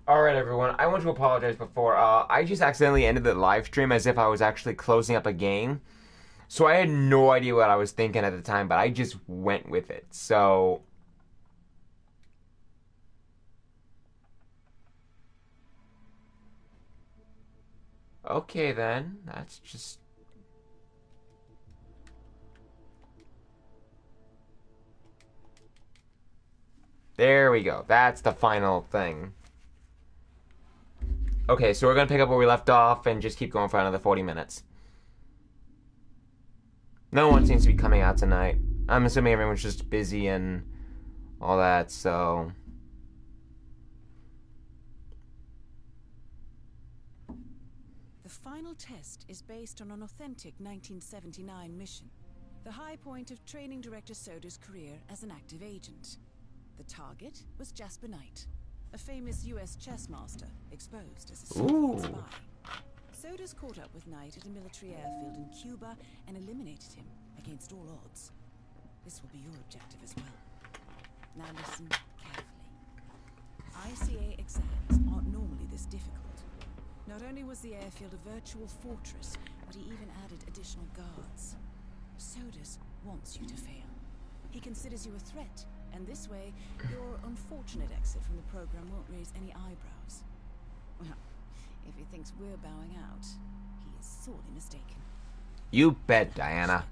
Alright, everyone. I want to apologize before. I just accidentally ended the live stream as if I was actually closing up a game. So I had no idea what I was thinking at the time, but I just went with it. So. Okay, then. That's just. There we go. That's the final thing. Okay, so we're gonna pick up where we left off and just keep going for another 40 minutes. No one seems to be coming out tonight. I'm assuming everyone's just busy and all that, so. The final test is based on an authentic 1979 mission, the high point of training director Soda's career as an active agent. The target was Jasper Knight, a famous US chess master exposed as a Soviet spy. Soda's caught up with Knight at a military airfield in Cuba and eliminated him against all odds. This will be your objective as well. Now listen carefully. ICA exams aren't normally this difficult. Not only was the airfield a virtual fortress, but he even added additional guards. Sodas wants you to fail. He considers you a threat, and this way, your unfortunate exit from the program won't raise any eyebrows. Well, if he thinks we're bowing out, he is sorely mistaken. You bet, Diana.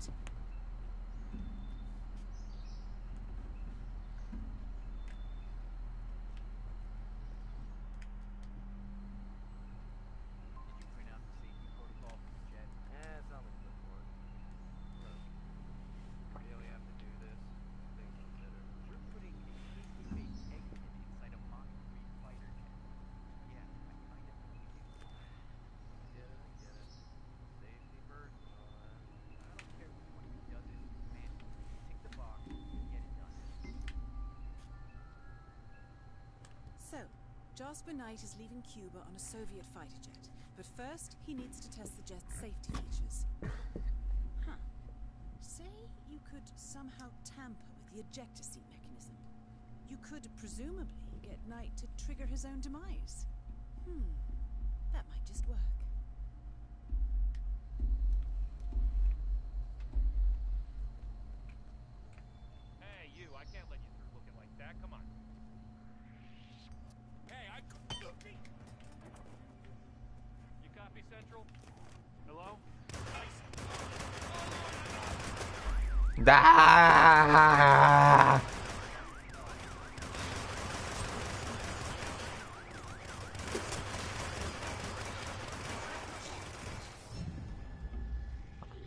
So, Jasper Knight is leaving Cuba on a Soviet fighter jet, but first he needs to test the jet's safety features. Huh. Say you could somehow tamper with the ejector seat mechanism. You could presumably get Knight to trigger his own demise. That might just work. Hey, you, I can't let you through looking like that. Come on. Hey, You copy, Central? Hello? Ah!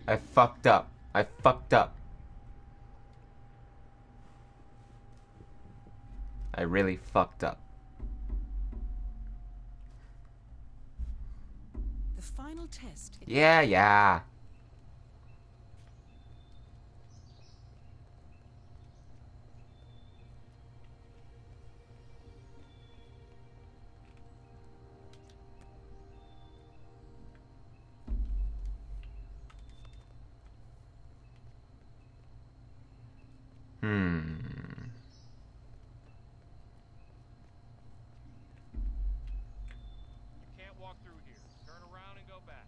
I fucked up. I fucked up. I really fucked up. The final test. Yeah. You can't walk through here. Turn around and go back.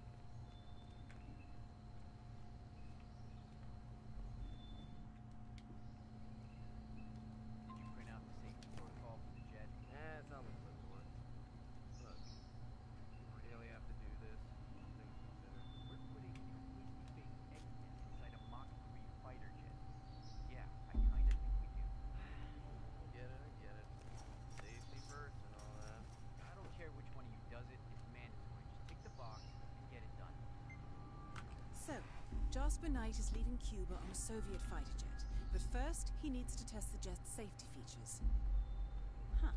Did you print out the safety protocol for the jet? It's on the clipboard. Look, we really have to do this. Things considered. We're putting a completely fake X-Men inside a Mach 3 fighter jet. Yeah, I kinda think we do. I get it. Safety first and all that. I don't care which one of you does it, it's mandatory. Just tick the box and get it done. So, Jasper Knight is leaving Cuba on a Soviet fighter jet, but first he needs to test the jet's safety features. Huh.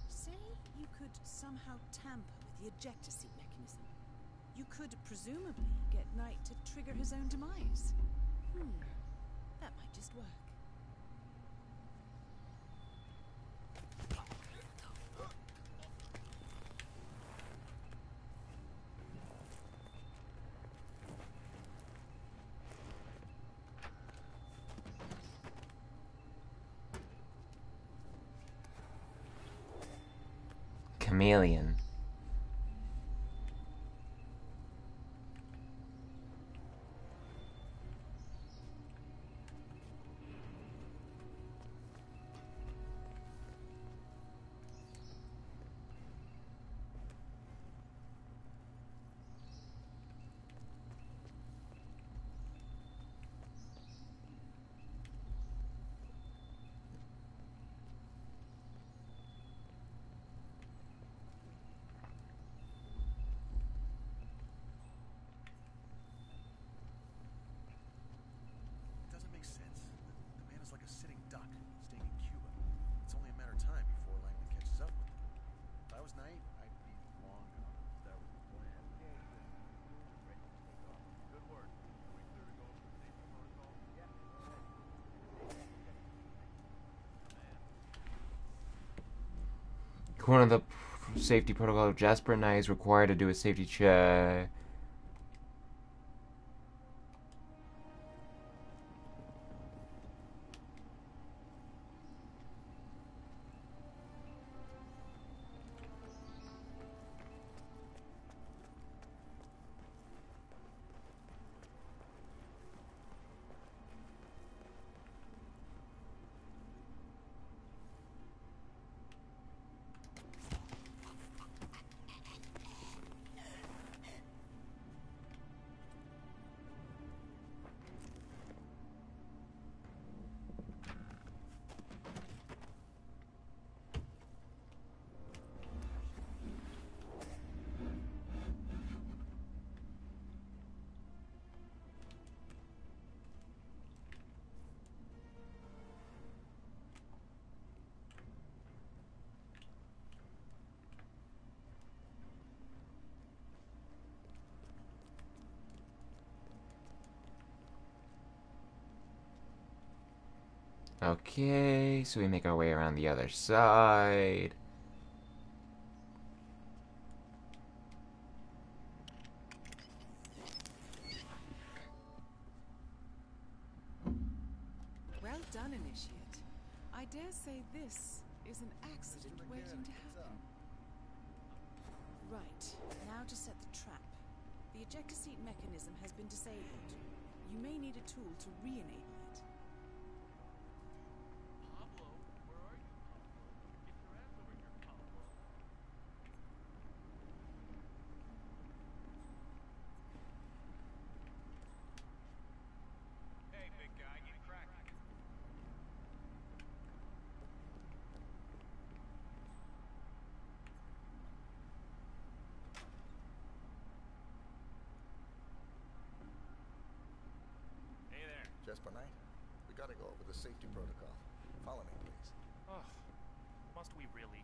Say you could somehow tamper with the ejector seat mechanism. You could presumably get Knight to trigger his own demise. That might just work. chameleon. It doesn't make sense. The man is like a sitting duck, staying in Cuba. It's only a matter of time before Langman catches up with him. If I was Knight, I'd be long gone. That was the plan. Okay, good. Ready to take off. Good work. Are we clear to go over the safety protocol? Yeah, go ahead. According to the safety protocol of Jasper, Knight is required to do a safety check. Okay, so we make our way around the other side. Well done, Initiate. I dare say this is an accident waiting to happen. Right, now to set the trap. The ejector seat mechanism has been disabled. You may need a tool to re-enable it. Pablo, where are you, Pablo? Get your ass over here, Pablo. Hey, big guy, get cracking. Hey there. Jasper Knight, we gotta go over the safety protocol. Follow me, please. Ugh, must we really?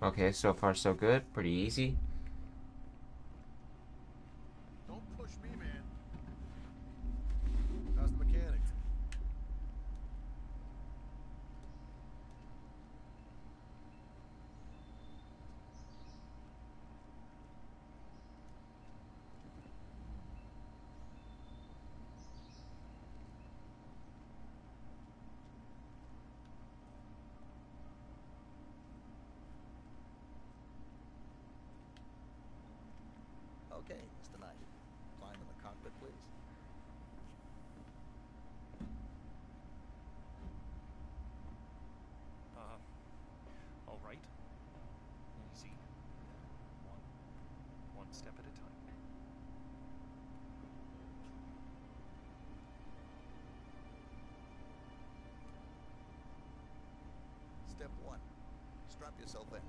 Okay, so far so good. Pretty easy. Don't push me, man. How's the mechanics? Okay, Mr. Knight. Climb in the cockpit, please. All right. Easy. One step at a time. Step 1. Strap yourself in.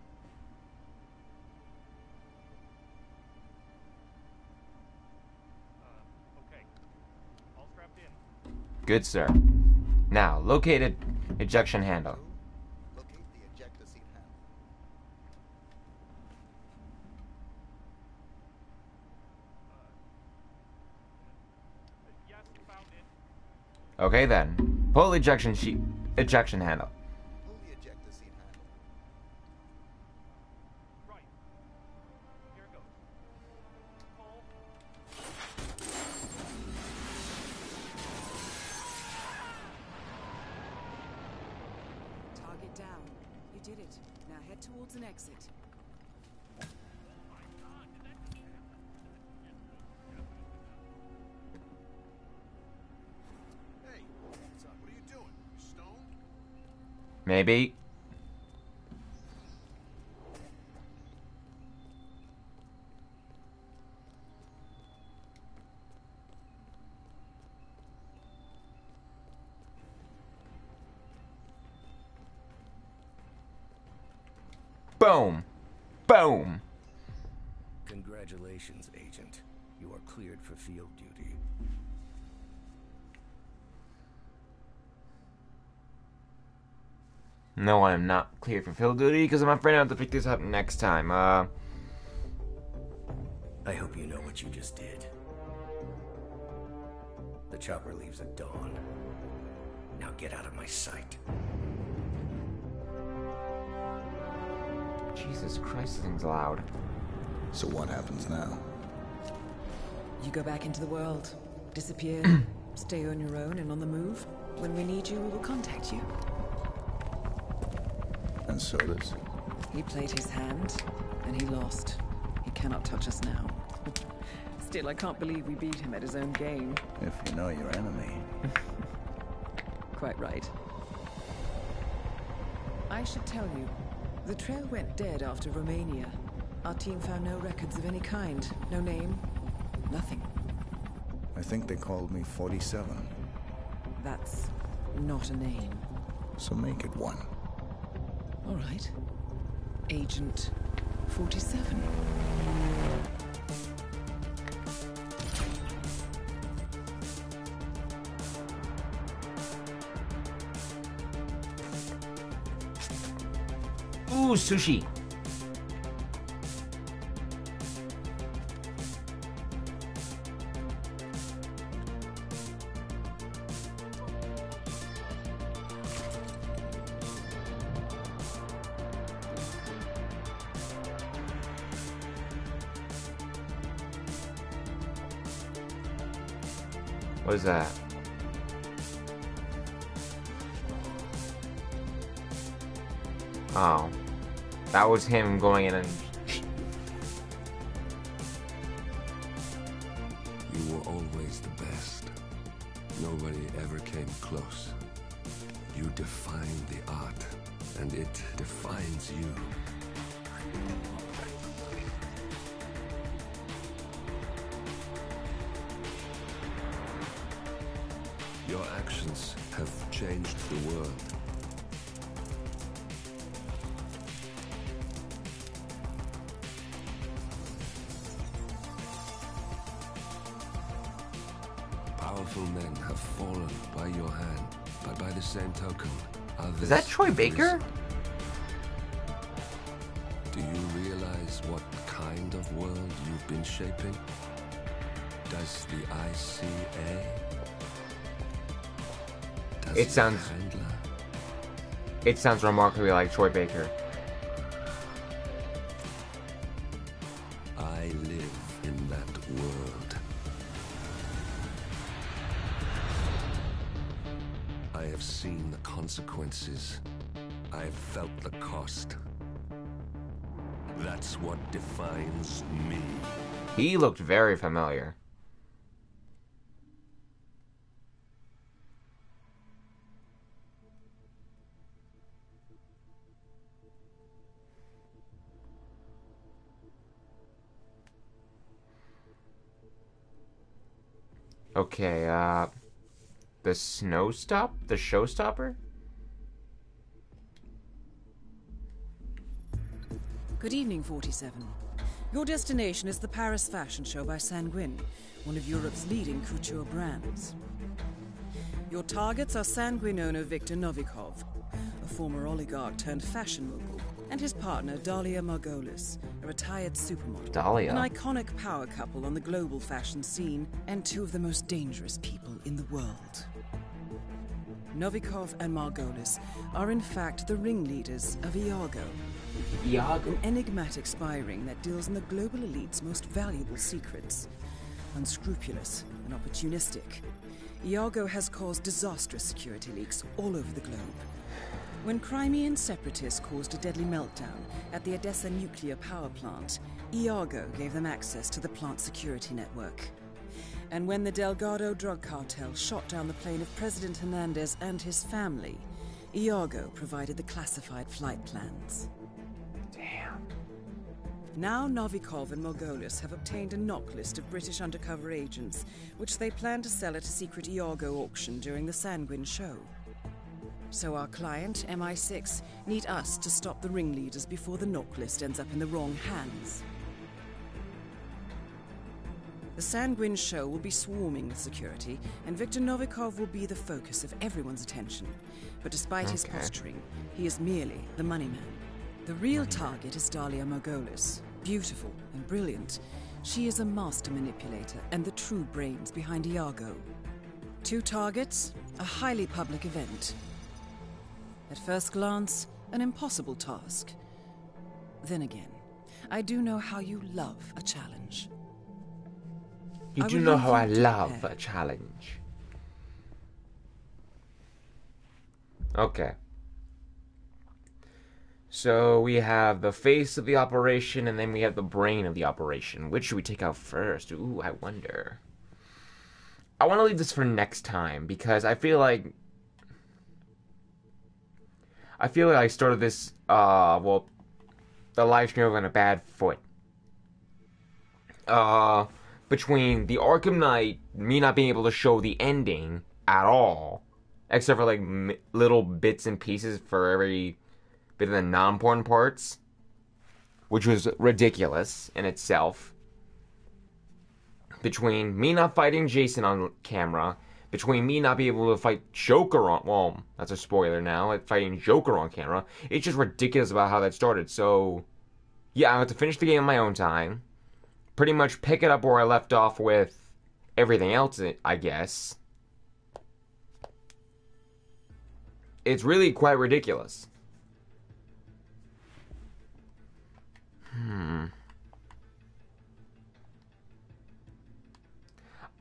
Okay. All strapped in. Good, sir. Now, located ejection handle. 2. Locate the ejector seat handle. Yes, found it. Okay then. Pull the ejection handle. Pull the ejector seat handle. Right. Here goes. Pull. Target down. You did it. Now head towards an exit. Hey, what's up? What are you doing? You stoned? Maybe. Boom. Boom. Congratulations, Agent. You are cleared for field duty. No, I am not cleared for field duty because I'm afraid I have to pick this up next time. I hope you know what you just did. The chopper leaves at dawn. Now get out of my sight. Jesus Christ, this thing's loud. So what happens now? You go back into the world, disappear, stay on your own and on the move. When we need you, we will contact you. And so does. He played his hand, and he lost. He cannot touch us now. Still, I can't believe we beat him at his own game. If you know your enemy. Quite right. I should tell you, the trail went dead after Romania. Our team found no records of any kind. No name. Nothing. I think they called me 47. That's not a name. So make it one. All right. Agent 47. Ooh, sushi. What is that? Oh. That was him going in and... You were always the best. Nobody ever came close. You define the art, and it defines you. Your actions have changed the world. Powerful men have fallen by your hand, but by the same token, others Is that Troy have Baker? risen. Do you realize what kind of world you've been shaping? Does the ICA? Does It sounds- the Handler? It sounds remarkably like Troy Baker. I live in that world. I have seen the consequences. I have felt the cost. That's what defines me. He looked very familiar. Okay, the showstopper? Good evening, 47. Your destination is the Paris Fashion Show by Sanguine, one of Europe's leading couture brands. Your targets are Sanguine owner Viktor Novikov, a former oligarch turned fashion mogul, and his partner Dalia Margolis, a retired supermodel. Dalia? An iconic power couple on the global fashion scene, and two of the most dangerous people in the world. Novikov and Margolis are in fact the ringleaders of Iago, Iago? an enigmatic spy ring that deals in the global elite's most valuable secrets. Unscrupulous and opportunistic, Iago has caused disastrous security leaks all over the globe. When Crimean separatists caused a deadly meltdown at the Odessa nuclear power plant, Iago gave them access to the plant's security network. And when the Delgado drug cartel shot down the plane of President Hernandez and his family, Iago provided the classified flight plans. Damn. Now Novikov and Margolis have obtained a knock list of British undercover agents, which they plan to sell at a secret Iago auction during the Sanguine show. So our client, MI6, need us to stop the ringleaders before the knock list ends up in the wrong hands. The Sanguine show will be swarming with security, and Viktor Novikov will be the focus of everyone's attention. But despite his posturing, he is merely the money man. The real target is Dalia Margolis. Beautiful and brilliant, she is a master manipulator and the true brains behind Iago. 2 targets, a highly public event. At first glance, an impossible task. Then again, I do know how you love a challenge. You I do will know leave how I you to love prepare. a challenge. Okay. So we have the face of the operation, and then we have the brain of the operation. Which should we take out first? Ooh, I wonder. I want to leave this for next time, because I feel like I started this, the live stream on a bad foot. Between the Arkham Knight, me not being able to show the ending at all, except for like little bits and pieces for every bit of the non-important parts, which was ridiculous in itself. Between me not fighting Jason on camera, between me not being able to fight Joker on, well, that's a spoiler now, like fighting Joker on camera, it's just ridiculous about how that started. So, yeah, I have to finish the game on my own time. Pretty much pick it up where I left off with everything else, I guess. It's really quite ridiculous.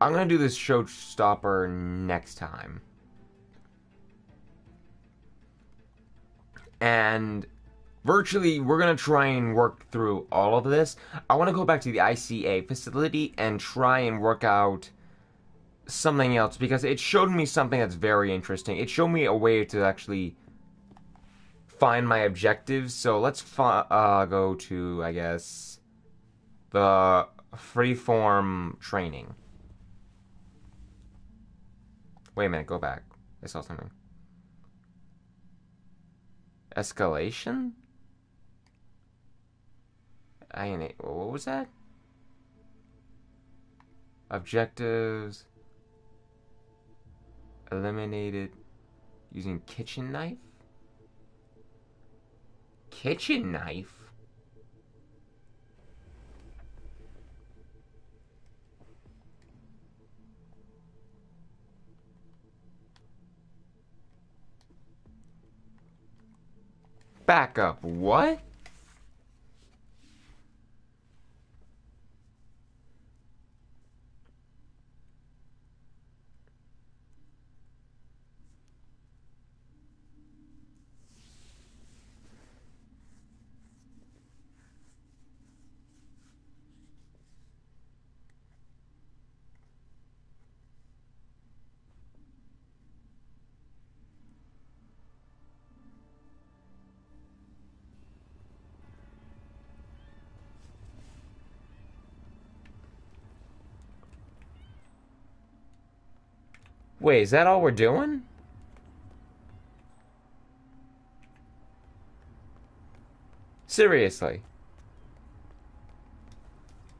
I'm gonna do this showstopper next time. And virtually, we're going to try and work through all of this. I want to go back to the ICA facility and try and work out something else, because it showed me something that's very interesting. It showed me a way to actually find my objectives. So let's go to, I guess, the freeform training. Wait a minute, go back. I saw something. Escalation? What was that? Objectives eliminated using kitchen knife? Kitchen knife? Back up, what? Wait, is that all we're doing? Seriously.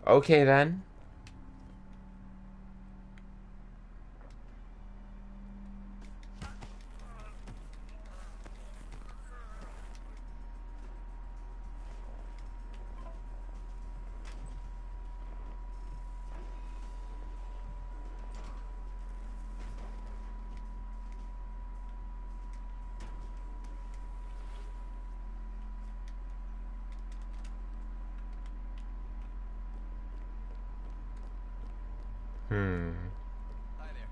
Okay then. Hmm. Hi there.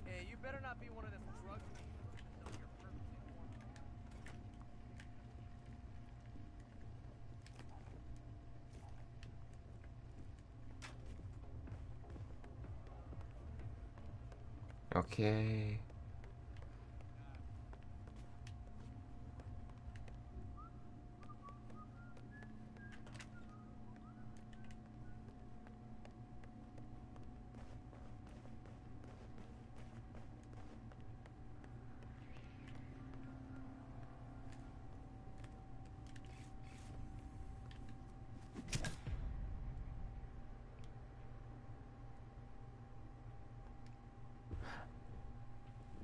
Hey, you better not be one of them drug dealers that sell your purchasing form on Amazon. Okay.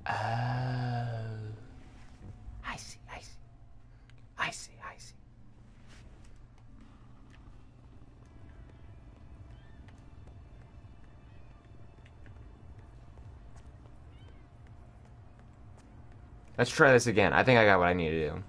Oh. I see, I see. I see, I see. Let's try this again. I think I got what I need to do.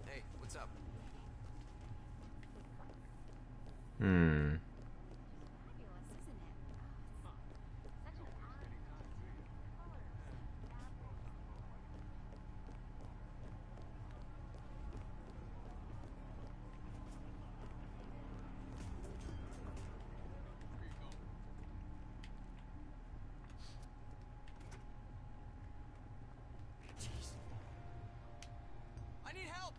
Hey, what's up? Hmm. Jeez. I need help!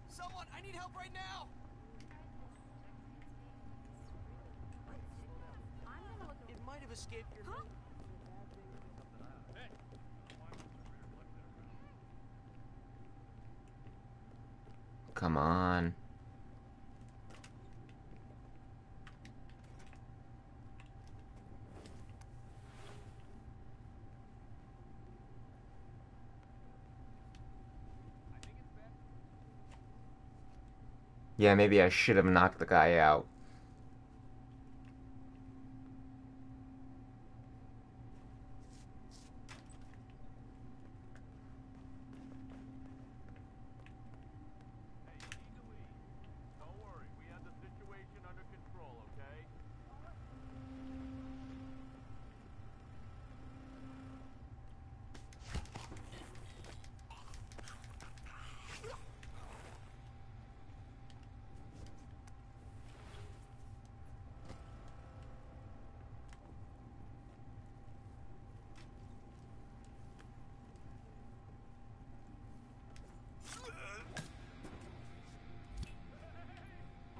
Someone, I need help right now! It might have escaped your notice. Come on. Yeah, maybe I should have knocked the guy out. Don't worry, we have the situation under control, okay?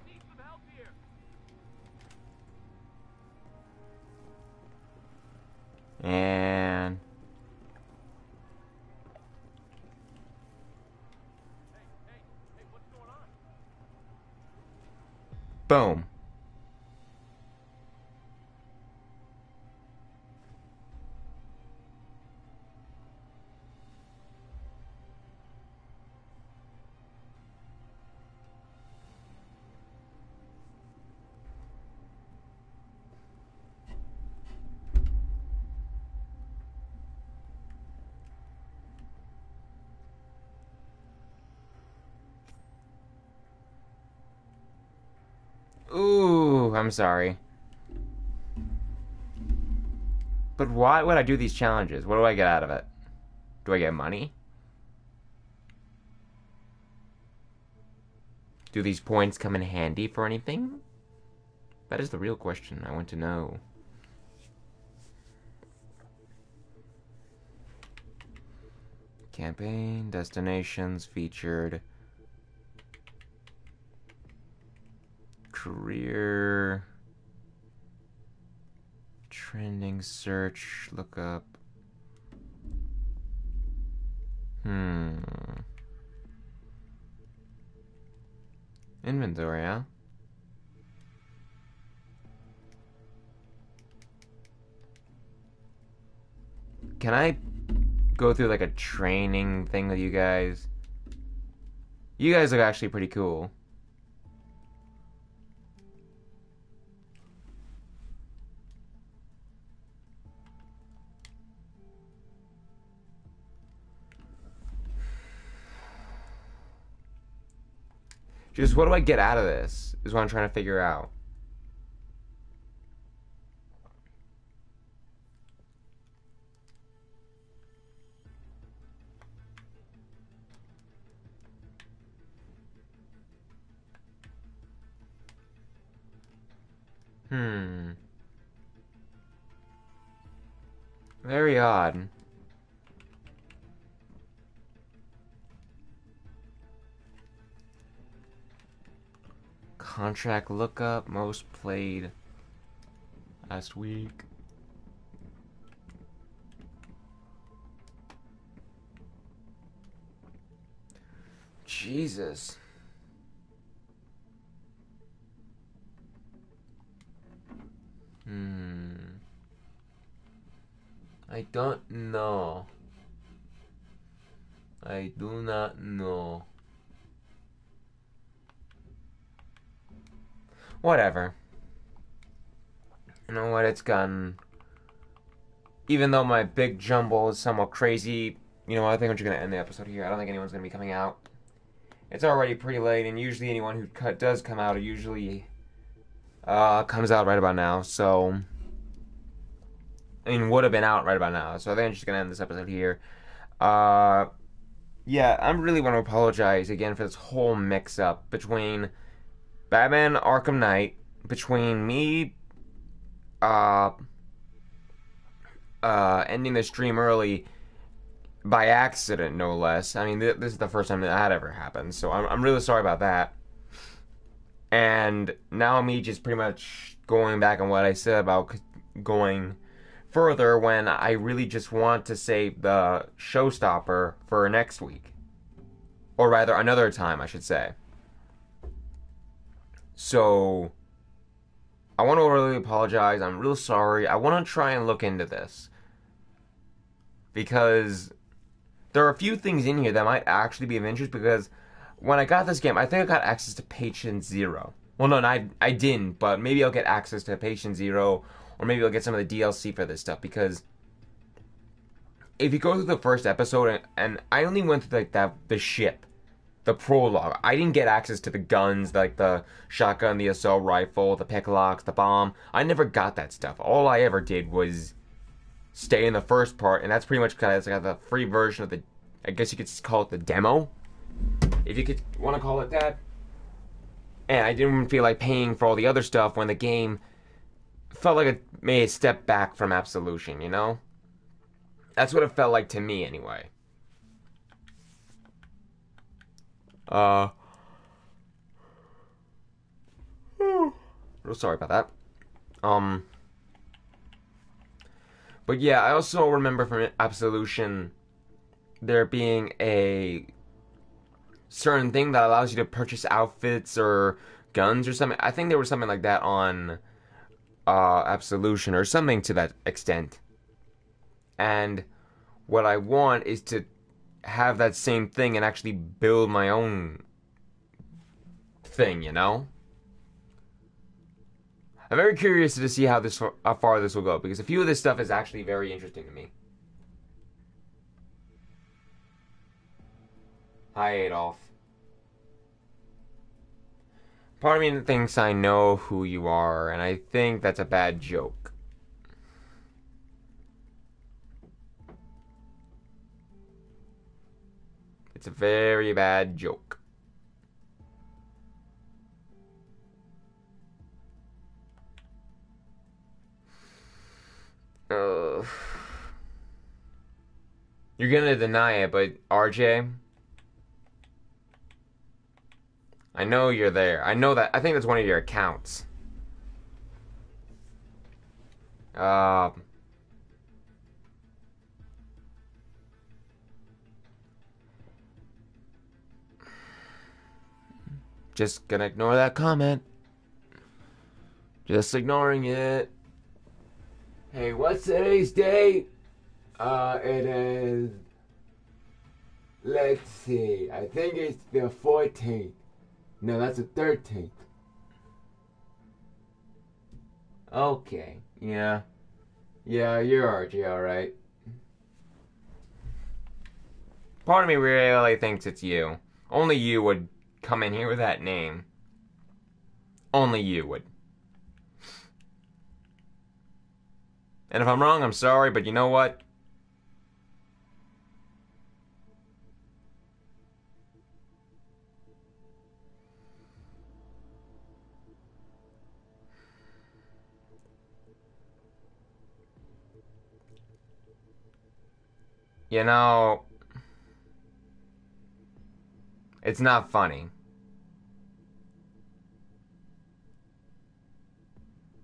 Need some help here. And Hey, what's going on? boom. Ooh, I'm sorry. But why would I do these challenges? What do I get out of it? Do I get money? Do these points come in handy for anything? That is the real question I want to know. Campaign, destinations, featured. Career. Trending search, look up. Inventory, huh? Can I go through like a training thing with you guys? You guys look actually pretty cool. Just what do I get out of this is what I'm trying to figure out. Very odd. Contract lookup, most played last week. Jesus. I don't know. I do not know. Whatever. You know what, it's gotten... Even though my big jumble is somewhat crazy, you know what, I think I'm just going to end the episode here. I don't think anyone's going to be coming out. It's already pretty late, and usually anyone who does come out usually comes out right about now, so... I mean, would have been out right about now, so I think I'm just going to end this episode here. Yeah, I really want to apologize again for this whole mix-up between Batman Arkham Knight, between me ending the stream early by accident, no less. I mean, this is the first time that ever happened, so I'm really sorry about that. And now me just pretty much going back on what I said about going further when I really just want to save the showstopper for next week. Or rather, another time, I should say. So, I want to really apologize. I'm real sorry. I want to try and look into this. Because there are a few things in here that might actually be of interest, because when I got this game, I think I got access to Patient Zero. Well, no, I didn't, but maybe I'll get access to Patient Zero, or maybe I'll get some of the DLC for this stuff, because if you go through the first episode, and I only went through like the ship, the prologue. I didn't get access to the guns, like the shotgun, the assault rifle, the picklocks, the bomb. I never got that stuff. All I ever did was stay in the first part, and that's pretty much kind of like the free version of the, I guess you could call it the demo, if you could want to call it that. And I didn't feel like paying for all the other stuff when the game felt like it made a step back from Absolution, you know? That's what it felt like to me, anyway. Real sorry about that. But yeah, I also remember from Absolution there being a certain thing that allows you to purchase outfits or guns or something. I think there was something like that on Absolution or something to that extent. And what I want is to have that same thing and actually build my own thing, you know? I'm very curious to see how far this will go, because a few of this stuff is actually very interesting to me. Hi, Adolf. Part of me thinks I know who you are, and I think that's a bad joke. It's a very bad joke. You're gonna deny it, but RJ, I know you're there. I know that. I think that's one of your accounts. Just gonna ignore that comment. Just ignoring it. Hey, what's today's date? It is... Let's see. I think it's the 14th. No, that's the 13th. Okay. Yeah. Yeah, you're RJ, alright. Part of me really thinks it's you. Only you would come in here with that name. Only you would. And if I'm wrong, I'm sorry, but you know what? You know, it's not funny.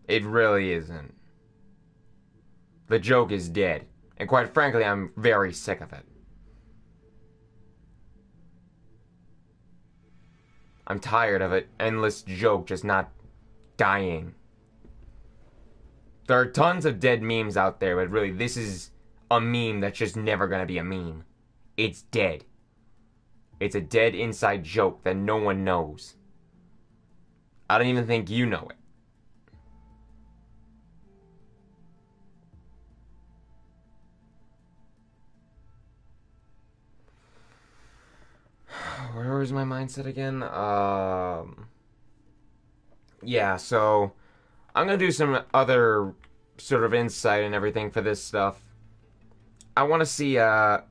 It really isn't. The joke is dead. And quite frankly, I'm very sick of it. I'm tired of it. Endless joke just not dying. There are tons of dead memes out there, but really, this is a meme that's just never gonna be a meme. It's dead. It's a dead inside joke that no one knows. I don't even think you know it. Where was my mindset again? Yeah, so I'm gonna do some other sort of insight and everything for this stuff. I want to see, I'm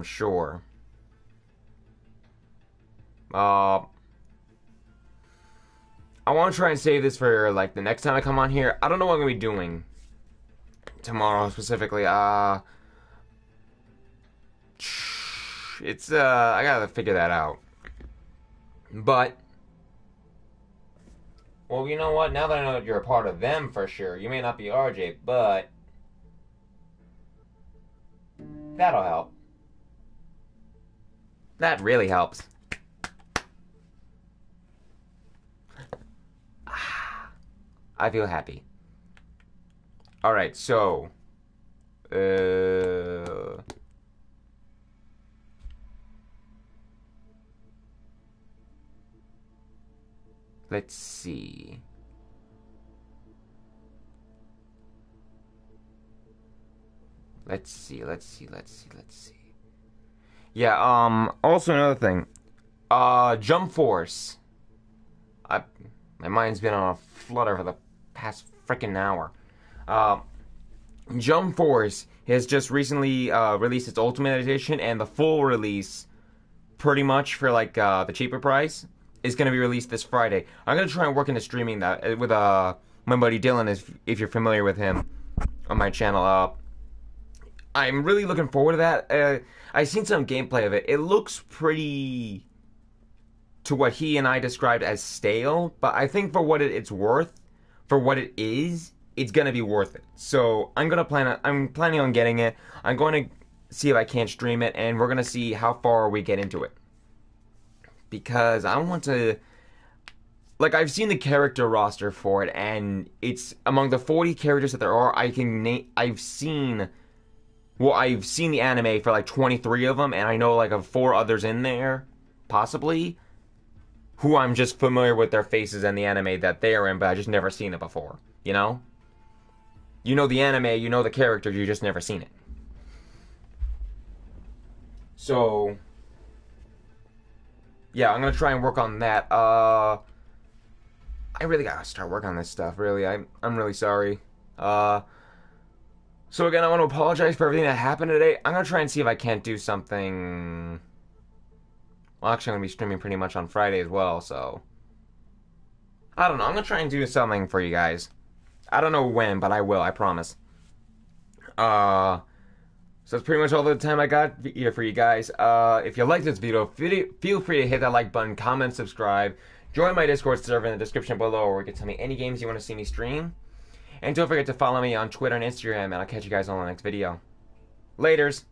sure. I want to try and save this for, like, the next time I come on here. I don't know what I'm going to be doing tomorrow, specifically. I gotta figure that out. But, well, you know what? Now that I know that you're a part of them for sure, you may not be RJ, but that'll help. That really helps. I feel happy. Alright, so... let's see. Let's see. Yeah, also another thing. Jump Force. My mind's been on a flutter for the past freaking hour. Jump Force has just recently released its Ultimate Edition, and the full release, pretty much for like the cheaper price, is going to be released this Friday. I'm going to try and work into streaming that with my buddy Dylan, if you're familiar with him on my channel. I'm really looking forward to that. I've seen some gameplay of it. It looks pretty, to what he and I described as stale, but I think for what it's worth, for what it is, it's gonna be worth it. So I'm planning on getting it. I'm going to see if I can't stream it, and we're gonna see how far we get into it. Because I want to, like, I've seen the character roster for it, and it's among the 40 characters that there are. I've seen the anime for like 23 of them, and I know like of 4 others in there, possibly, who I'm just familiar with their faces and the anime that they are in, but I just never seen it before. You know? You know the anime, you know the character, you just never seen it. So, yeah, I'm gonna try and work on that. I really gotta start working on this stuff, really. I'm really sorry. So again, I want to apologize for everything that happened today. I'm going to try and see if I can't do something... Well, actually, I'm going to be streaming pretty much on Friday as well, so... I don't know. I'm going to try and do something for you guys. I don't know when, but I will. I promise. So that's pretty much all the time I got here for you guys. If you like this video, feel free to hit that like button, comment, subscribe. Join my Discord server in the description below, where you can tell me any games you want to see me stream. And don't forget to follow me on Twitter and Instagram, and I'll catch you guys on the next video. Laters!